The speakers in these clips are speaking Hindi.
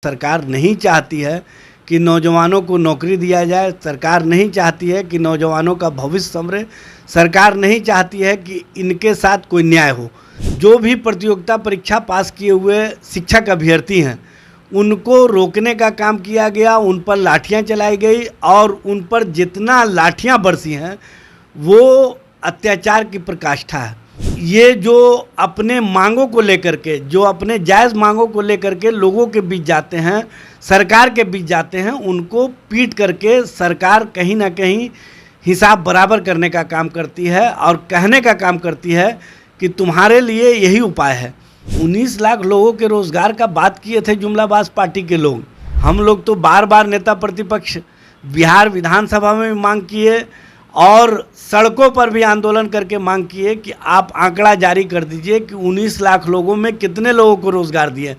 सरकार नहीं चाहती है कि नौजवानों को नौकरी दिया जाए। सरकार नहीं चाहती है कि नौजवानों का भविष्य संवरे। सरकार नहीं चाहती है कि इनके साथ कोई न्याय हो। जो भी प्रतियोगिता परीक्षा पास किए हुए शिक्षक अभ्यर्थी हैं उनको रोकने का काम किया गया, उन पर लाठियां चलाई गई और उन पर जितना लाठियां बरसी हैं वो अत्याचार की प्रकाष्ठा है। ये जो अपने मांगों को लेकर के, जो अपने जायज़ मांगों को लेकर के लोगों के बीच जाते हैं, सरकार के बीच जाते हैं, उनको पीट करके सरकार कहीं ना कहीं हिसाब बराबर करने का काम करती है और कहने का काम करती है कि तुम्हारे लिए यही उपाय है। 19 लाख लोगों के रोज़गार का बात किए थे जुमलाबाज पार्टी के लोग। हम लोग तो बार बार नेता प्रतिपक्ष बिहार विधानसभा में भी मांग किए और सड़कों पर भी आंदोलन करके मांग किए कि आप आंकड़ा जारी कर दीजिए कि 19 लाख लोगों में कितने लोगों को रोज़गार दिए।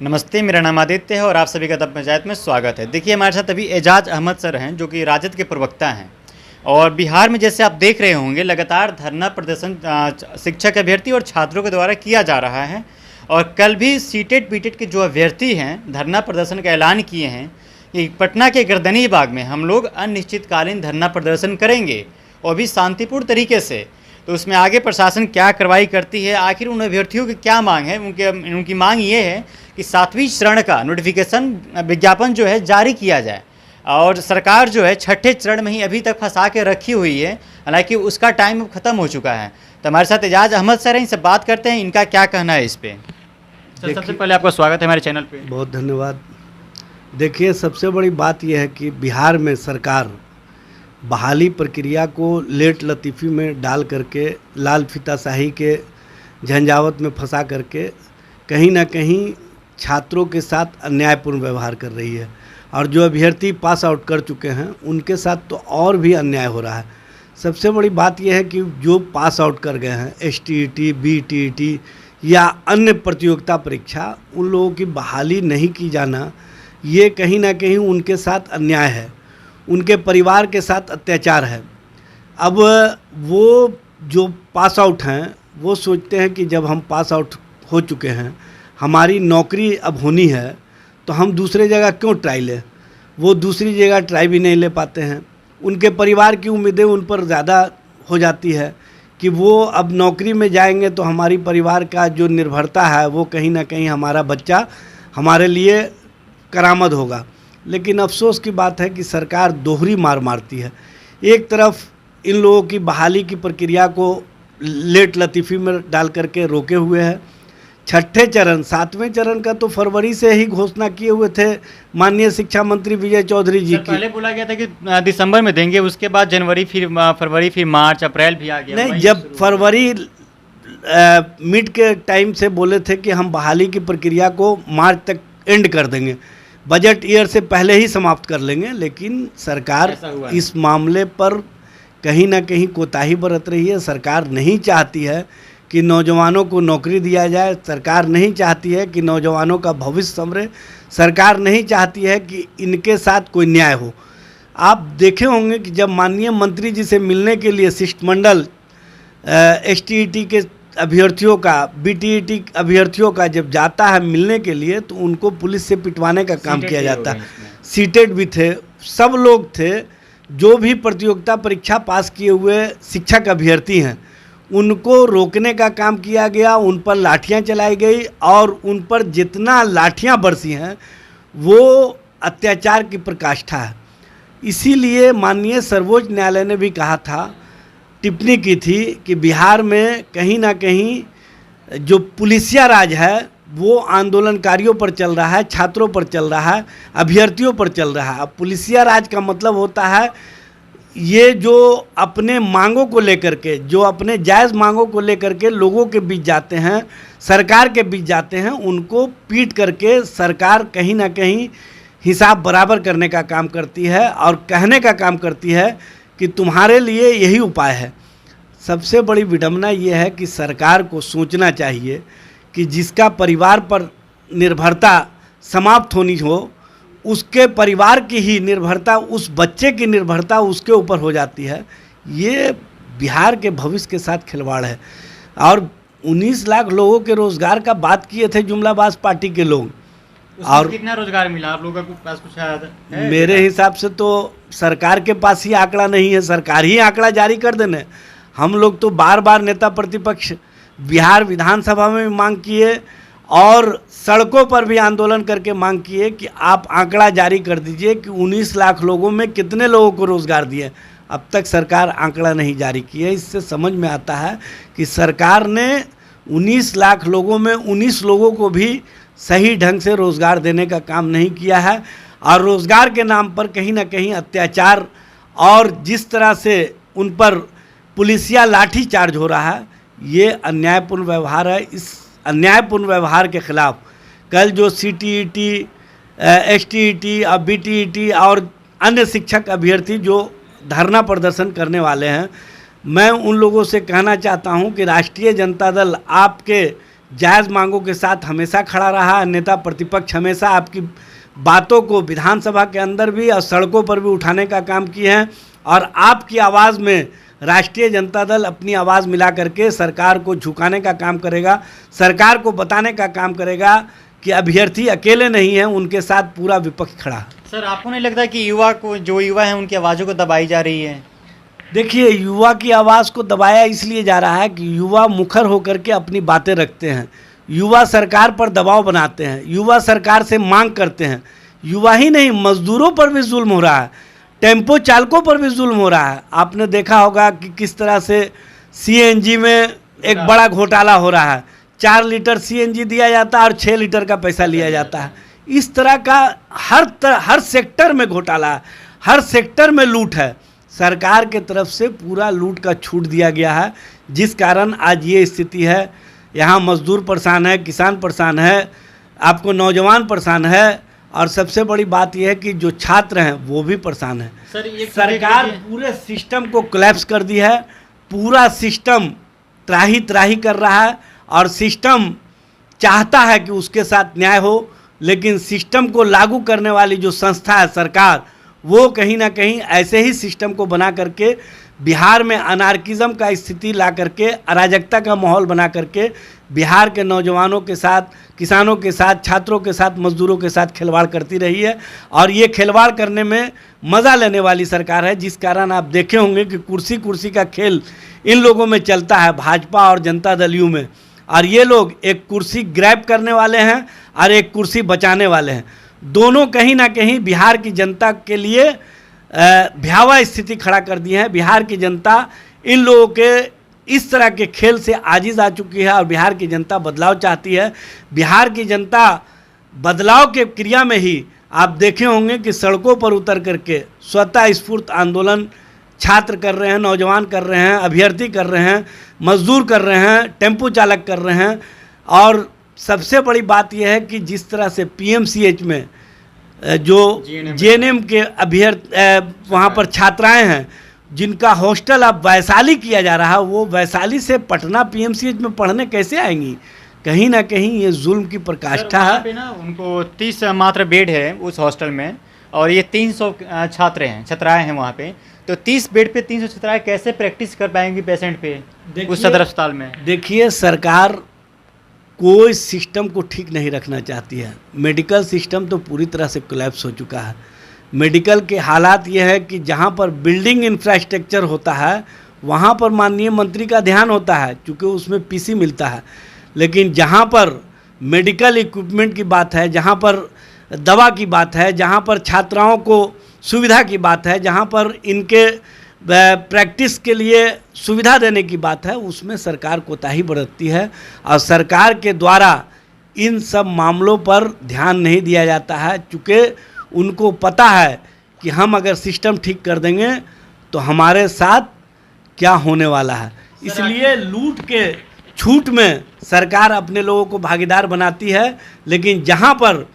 नमस्ते, मेरा नाम आदित्य है और आप सभी का तब पंचायत में स्वागत है। देखिए, हमारे साथ अभी एजाज अहमद सर हैं जो कि राजद के प्रवक्ता हैं और बिहार में जैसे आप देख रहे होंगे लगातार धरना प्रदर्शन शिक्षक अभ्यर्थी और छात्रों के द्वारा किया जा रहा है। और कल भी सीटेट बीटेट के जो अभ्यर्थी हैं धरना प्रदर्शन का ऐलान किए हैं कि पटना के गर्दनी बाग में हम लोग अनिश्चितकालीन धरना प्रदर्शन करेंगे और भी शांतिपूर्ण तरीके से। तो उसमें आगे प्रशासन क्या कार्रवाई करती है, आखिर उन अभ्यर्थियों की क्या मांग है। उनकी मांग ये है कि 7वीं चरण का नोटिफिकेशन विज्ञापन जो है जारी किया जाए और सरकार जो है 6ठे चरण में ही अभी तक फंसा के रखी हुई है, हालांकि उसका टाइम अब ख़त्म हो चुका है। तो हमारे साथ एजाज अहमद सर हैं, इनसे बात करते हैं इनका क्या कहना है इस पर। सर, सबसे पहले आपका स्वागत है हमारे चैनल पे। बहुत धन्यवाद। देखिए, सबसे बड़ी बात यह है कि बिहार में सरकार बहाली प्रक्रिया को लेट लतीफ़ी में डाल करके लाल फीताशाही के झंझावत में फंसा करके कहीं ना कहीं छात्रों के साथ अन्यायपूर्ण व्यवहार कर रही है और जो अभ्यर्थी पास आउट कर चुके हैं उनके साथ तो और भी अन्याय हो रहा है। सबसे बड़ी बात यह है कि जो पास आउट कर गए हैं STET, BTET या अन्य प्रतियोगिता परीक्षा, उन लोगों की बहाली नहीं की जाना ये कहीं ना कहीं उनके साथ अन्याय है, उनके परिवार के साथ अत्याचार है। अब वो जो पास आउट हैं वो सोचते हैं कि जब हम पास आउट हो चुके हैं, हमारी नौकरी अब होनी है, तो हम दूसरे जगह क्यों ट्राई लें। वो दूसरी जगह ट्राई भी नहीं ले पाते हैं। उनके परिवार की उम्मीदें उन पर ज़्यादा हो जाती है कि वो अब नौकरी में जाएंगे तो हमारी परिवार का जो निर्भरता है वो कहीं ना कहीं हमारा बच्चा हमारे लिए करामद होगा। लेकिन अफसोस की बात है कि सरकार दोहरी मार मारती है। एक तरफ इन लोगों की बहाली की प्रक्रिया को लेट लतीफ़ी में डाल करके रोके हुए है। 6ठे चरण 7वें चरण का तो फरवरी से ही घोषणा किए हुए थे माननीय शिक्षा मंत्री विजय चौधरी जी की। पहले बोला गया था कि दिसंबर में देंगे, उसके बाद जनवरी, फिर फरवरी, फिर मार्च, अप्रैल भी आ गया। नहीं, जब फरवरी मिड के टाइम से बोले थे कि हम बहाली की प्रक्रिया को मार्च तक एंड कर देंगे, बजट ईयर से पहले ही समाप्त कर लेंगे, लेकिन सरकार इस मामले पर कहीं ना कहीं कोताही बरत रही है। सरकार नहीं चाहती है कि नौजवानों को नौकरी दिया जाए। सरकार नहीं चाहती है कि नौजवानों का भविष्य संवरे। सरकार नहीं चाहती है कि इनके साथ कोई न्याय हो। आप देखे होंगे कि जब माननीय मंत्री जी से मिलने के लिए शिष्टमंडल STET के अभ्यर्थियों का, BTET अभ्यर्थियों का जब जाता है मिलने के लिए तो उनको पुलिस से पिटवाने का काम किया जाता है। सीटेट भी थे, सब लोग थे। जो भी प्रतियोगिता परीक्षा पास किए हुए शिक्षक अभ्यर्थी हैं उनको रोकने का काम किया गया, उन पर लाठियां चलाई गई और उन पर जितना लाठियां बरसी हैं वो अत्याचार की प्रकाष्ठा है। इसीलिए माननीय सर्वोच्च न्यायालय ने भी कहा था, टिप्पणी की थी कि बिहार में कहीं ना कहीं जो पुलिसिया राज है वो आंदोलनकारियों पर चल रहा है, छात्रों पर चल रहा है, अभ्यर्थियों पर चल रहा है। अब पुलिसिया राज का मतलब होता है ये जो अपने मांगों को लेकर के, जो अपने जायज़ मांगों को लेकर के लोगों के बीच जाते हैं, सरकार के बीच जाते हैं, उनको पीट करके सरकार कहीं ना कहीं हिसाब बराबर करने का काम करती है और कहने का काम करती है कि तुम्हारे लिए यही उपाय है। सबसे बड़ी विडंबना ये है कि सरकार को सोचना चाहिए कि जिसका परिवार पर निर्भरता समाप्त होनी हो, उसके परिवार की ही निर्भरता, उस बच्चे की निर्भरता उसके ऊपर हो जाती है। ये बिहार के भविष्य के साथ खिलवाड़ है। और 19 लाख लोगों के रोज़गार का बात किए थे जुमलाबाज पार्टी के लोग। और कितना रोजगार मिला आप लोगों के पास, कुछ है? मेरे हिसाब से तो सरकार के पास ही आंकड़ा नहीं है, सरकार ही आंकड़ा जारी कर देने। हम लोग तो बार बार नेता प्रतिपक्ष बिहार विधानसभा में भी मांग किए और सड़कों पर भी आंदोलन करके मांग किए कि आप आंकड़ा जारी कर दीजिए कि 19 लाख लोगों में कितने लोगों को रोज़गार दिए। अब तक सरकार आंकड़ा नहीं जारी की है। इससे समझ में आता है कि सरकार ने 19 लाख लोगों में 19 लोगों को भी सही ढंग से रोज़गार देने का काम नहीं किया है और रोज़गार के नाम पर कहीं ना कहीं अत्याचार और जिस तरह से उन पर पुलिसिया लाठी चार्ज हो रहा है, ये अन्यायपूर्ण व्यवहार है। इस अन्यायपूर्ण व्यवहार के खिलाफ कल जो CTET, STET और BTET और अन्य शिक्षक अभ्यर्थी जो धरना प्रदर्शन करने वाले हैं, मैं उन लोगों से कहना चाहता हूं कि राष्ट्रीय जनता दल आपके जायज़ मांगों के साथ हमेशा खड़ा रहा। नेता प्रतिपक्ष हमेशा आपकी बातों को विधानसभा के अंदर भी और सड़कों पर भी उठाने का काम किए हैं और आपकी आवाज़ में राष्ट्रीय जनता दल अपनी आवाज़ मिला करके सरकार को झुकाने का काम करेगा, सरकार को बताने का काम करेगा कि अभ्यर्थी अकेले नहीं हैं, उनके साथ पूरा विपक्ष खड़ा है। सर, आपको नहीं लगता कि जो युवा हैं उनकी आवाज़ों को दबाई जा रही है? देखिए, युवा की आवाज़ को दबाया इसलिए जा रहा है कि युवा मुखर होकर के अपनी बातें रखते हैं, युवा सरकार पर दबाव बनाते हैं, युवा सरकार से मांग करते हैं। युवा ही नहीं, मजदूरों पर भी जुल्म हो रहा है, टेम्पो चालकों पर भी जुल्म हो रहा है। आपने देखा होगा कि किस तरह से CNG में एक बड़ा घोटाला हो रहा है। 4 लीटर CNG दिया जाता है और 6 लीटर का पैसा लिया जाता है। इस तरह का हर सेक्टर में घोटाला है, हर सेक्टर में लूट है। सरकार के तरफ से पूरा लूट का छूट दिया गया है, जिस कारण आज ये स्थिति है। यहाँ मजदूर परेशान है, किसान परेशान है, आपको नौजवान परेशान है और सबसे बड़ी बात यह है कि जो छात्र हैं वो भी परेशान है। सरकार पूरे सिस्टम को कोलैप्स कर दी है, पूरा सिस्टम त्राही त्राही कर रहा है और सिस्टम चाहता है कि उसके साथ न्याय हो, लेकिन सिस्टम को लागू करने वाली जो संस्था है सरकार, वो कहीं ना कहीं ऐसे ही सिस्टम को बना करके बिहार में अनार्किज्म का स्थिति ला करके, अराजकता का माहौल बना करके बिहार के नौजवानों के साथ, किसानों के साथ, छात्रों के साथ, मजदूरों के साथ खिलवाड़ करती रही है और ये खिलवाड़ करने में मज़ा लेने वाली सरकार है। जिस कारण आप देखे होंगे कि कुर्सी कुर्सी का खेल इन लोगों में चलता है, भाजपा और जनता दल यू में, और ये लोग एक कुर्सी ग्रैब करने वाले हैं और एक कुर्सी बचाने वाले हैं। दोनों कहीं ना कहीं बिहार की जनता के लिए भयावह स्थिति खड़ा कर दी है। बिहार की जनता इन लोगों के इस तरह के खेल से आजिज़ आ चुकी है और बिहार की जनता बदलाव चाहती है। बिहार की जनता बदलाव के क्रिया में ही आप देखे होंगे कि सड़कों पर उतर करके स्वतः स्फूर्त आंदोलन छात्र कर रहे हैं, नौजवान कर रहे हैं, अभ्यर्थी कर रहे हैं, मजदूर कर रहे हैं, टेम्पो चालक कर रहे हैं। और सबसे बड़ी बात यह है कि जिस तरह से PMCH में जो JNM के अभ्यर्थी वहाँ पर छात्राएं हैं, जिनका हॉस्टल अब वैशाली किया जा रहा है, वो वैशाली से पटना PMCH में पढ़ने कैसे आएंगी? कहीं ना कहीं ये जुल्म की प्रकाष्ठा है। ना उनको 30 मात्र बेड है उस हॉस्टल में और ये 300 छात्राएं हैं वहाँ पे, तो 30 बेड पे 300 छात्राएं कैसे प्रैक्टिस कर पाएंगी पेशेंट पे उस सदर अस्पताल में? देखिए, सरकार कोई सिस्टम को ठीक नहीं रखना चाहती है। मेडिकल सिस्टम तो पूरी तरह से कोलैप्स हो चुका है। मेडिकल के हालात ये है कि जहाँ पर बिल्डिंग इंफ्रास्ट्रक्चर होता है वहाँ पर माननीय मंत्री का ध्यान होता है, क्योंकि उसमें PC मिलता है, लेकिन जहाँ पर मेडिकल इक्विपमेंट की बात है, जहाँ पर दवा की बात है, जहाँ पर छात्राओं को सुविधा की बात है, जहाँ पर इनके प्रैक्टिस के लिए सुविधा देने की बात है, उसमें सरकार कोताही बरतती है और सरकार के द्वारा इन सब मामलों पर ध्यान नहीं दिया जाता है, चूँकि उनको पता है कि हम अगर सिस्टम ठीक कर देंगे तो हमारे साथ क्या होने वाला है। इसलिए लूट के छूट में सरकार अपने लोगों को भागीदार बनाती है, लेकिन जहाँ पर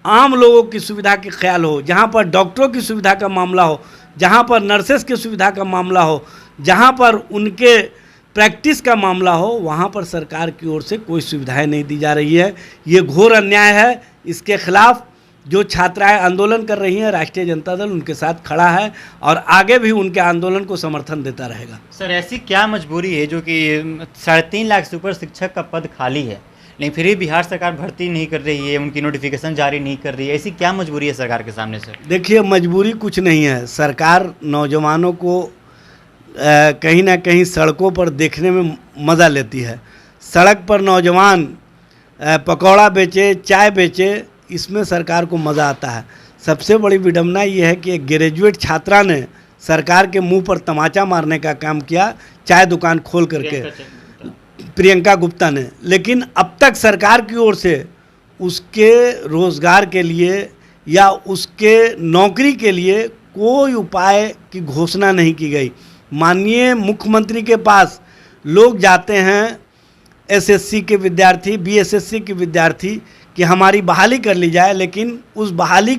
आम लोगों की सुविधा के ख्याल हो, जहाँ पर डॉक्टरों की सुविधा का मामला हो, जहाँ पर नर्सेस की सुविधा का मामला हो, जहाँ पर उनके प्रैक्टिस का मामला हो, वहाँ पर सरकार की ओर से कोई सुविधाएं नहीं दी जा रही है। ये घोर अन्याय है। इसके खिलाफ जो छात्राएं आंदोलन कर रही हैं, राष्ट्रीय जनता दल उनके साथ खड़ा है और आगे भी उनके आंदोलन को समर्थन देता रहेगा। सर, ऐसी क्या मजबूरी है जो कि 3.5 लाख से ऊपर शिक्षक का पद खाली है, लेकिन फिर भी बिहार सरकार भर्ती नहीं कर रही है, उनकी नोटिफिकेशन जारी नहीं कर रही है। ऐसी क्या मजबूरी है सरकार के सामने से? देखिए, मजबूरी कुछ नहीं है। सरकार नौजवानों को कहीं ना कहीं सड़कों पर देखने में मज़ा लेती है। सड़क पर नौजवान पकौड़ा बेचे, चाय बेचे, इसमें सरकार को मज़ा आता है। सबसे बड़ी विडंबना ये है कि एक ग्रेजुएट छात्रा ने सरकार के मुंह पर तमाचा मारने का काम किया, चाय दुकान खोल करके, प्रियंका गुप्ता ने। लेकिन अब तक सरकार की ओर से उसके रोज़गार के लिए या उसके नौकरी के लिए कोई उपाय की घोषणा नहीं की गई। माननीय मुख्यमंत्री के पास लोग जाते हैं, एसएससी के विद्यार्थी, बीएसएससी के विद्यार्थी, कि हमारी बहाली कर ली जाए, लेकिन उस बहाली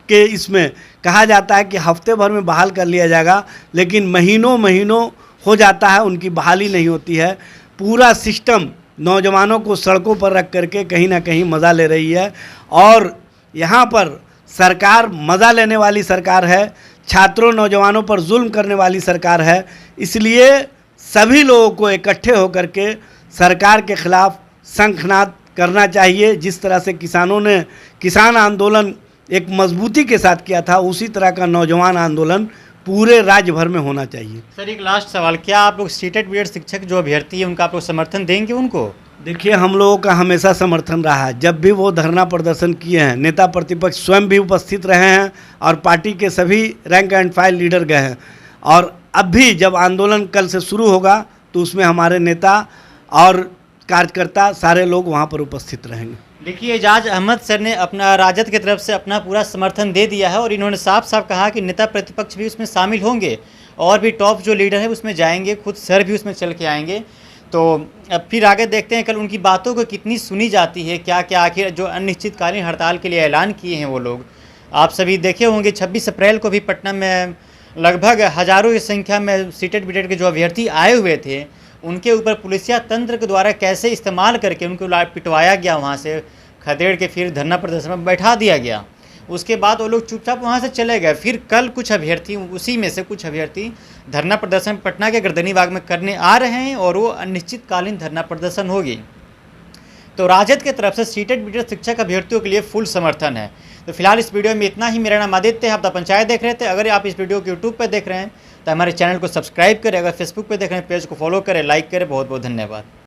के इसमें कहा जाता है कि हफ्ते भर में बहाल कर लिया जाएगा, लेकिन महीनों महीनों हो जाता है, उनकी बहाली नहीं होती है। पूरा सिस्टम नौजवानों को सड़कों पर रख करके कहीं ना कहीं मज़ा ले रही है, और यहाँ पर सरकार मज़ा लेने वाली सरकार है, छात्रों नौजवानों पर जुल्म करने वाली सरकार है। इसलिए सभी लोगों को इकट्ठे होकर के सरकार के खिलाफ शंखनाद करना चाहिए। जिस तरह से किसानों ने किसान आंदोलन एक मजबूती के साथ किया था, उसी तरह का नौजवान आंदोलन पूरे राज्य भर में होना चाहिए। सर, एक लास्ट सवाल, क्या आप लोग सीटेट बीएड शिक्षक जो अभ्यर्थी है उनका आप लोग समर्थन देंगे उनको? देखिए, हम लोगों का हमेशा समर्थन रहा है। जब भी वो धरना प्रदर्शन किए हैं, नेता प्रतिपक्ष स्वयं भी उपस्थित रहे हैं और पार्टी के सभी रैंक एंड फाइल लीडर गए हैं। और अब भी जब आंदोलन कल से शुरू होगा तो उसमें हमारे नेता और कार्यकर्ता सारे लोग वहाँ पर उपस्थित रहेंगे। देखिए, एजाज अहमद सर ने अपना राजद की तरफ से अपना पूरा समर्थन दे दिया है और इन्होंने साफ साफ कहा कि नेता प्रतिपक्ष भी उसमें शामिल होंगे और भी टॉप जो लीडर है उसमें जाएंगे, खुद सर भी उसमें चल के आएंगे। तो अब फिर आगे देखते हैं कल उनकी बातों को कितनी सुनी जाती है, क्या क्या आखिर जो अनिश्चितकालीन हड़ताल के लिए ऐलान किए हैं वो लोग। आप सभी देखे होंगे 26 अप्रैल को भी पटना में लगभग हज़ारों की संख्या में सीटेट बीटेट के जो अभ्यर्थी आए हुए थे, उनके ऊपर पुलिसिया तंत्र के द्वारा कैसे इस्तेमाल करके उनको पिटवाया गया, वहाँ से खदेड़ के फिर धरना प्रदर्शन में बैठा दिया गया। उसके बाद वो लोग चुपचाप वहाँ से चले गए। फिर कल कुछ अभ्यर्थी, उसी में से कुछ अभ्यर्थी धरना प्रदर्शन पटना के गर्दनी बाग में करने आ रहे हैं और वो अनिश्चितकालीन धरना प्रदर्शन होगी। तो राजद की तरफ से सीटेट बीटेट शिक्षक अभ्यर्थियों के लिए फुल समर्थन है। तो फिलहाल इस वीडियो में इतना ही। मेरा नाम आदित्य है, आप द पंचायत देख रहे थे। अगर आप इस वीडियो को यूट्यूब पर देख रहे हैं तो हमारे चैनल को सब्सक्राइब करें, अगर फेसबुक पर देख रहे हैं पेज को फॉलो करें, लाइक करें। बहुत बहुत धन्यवाद।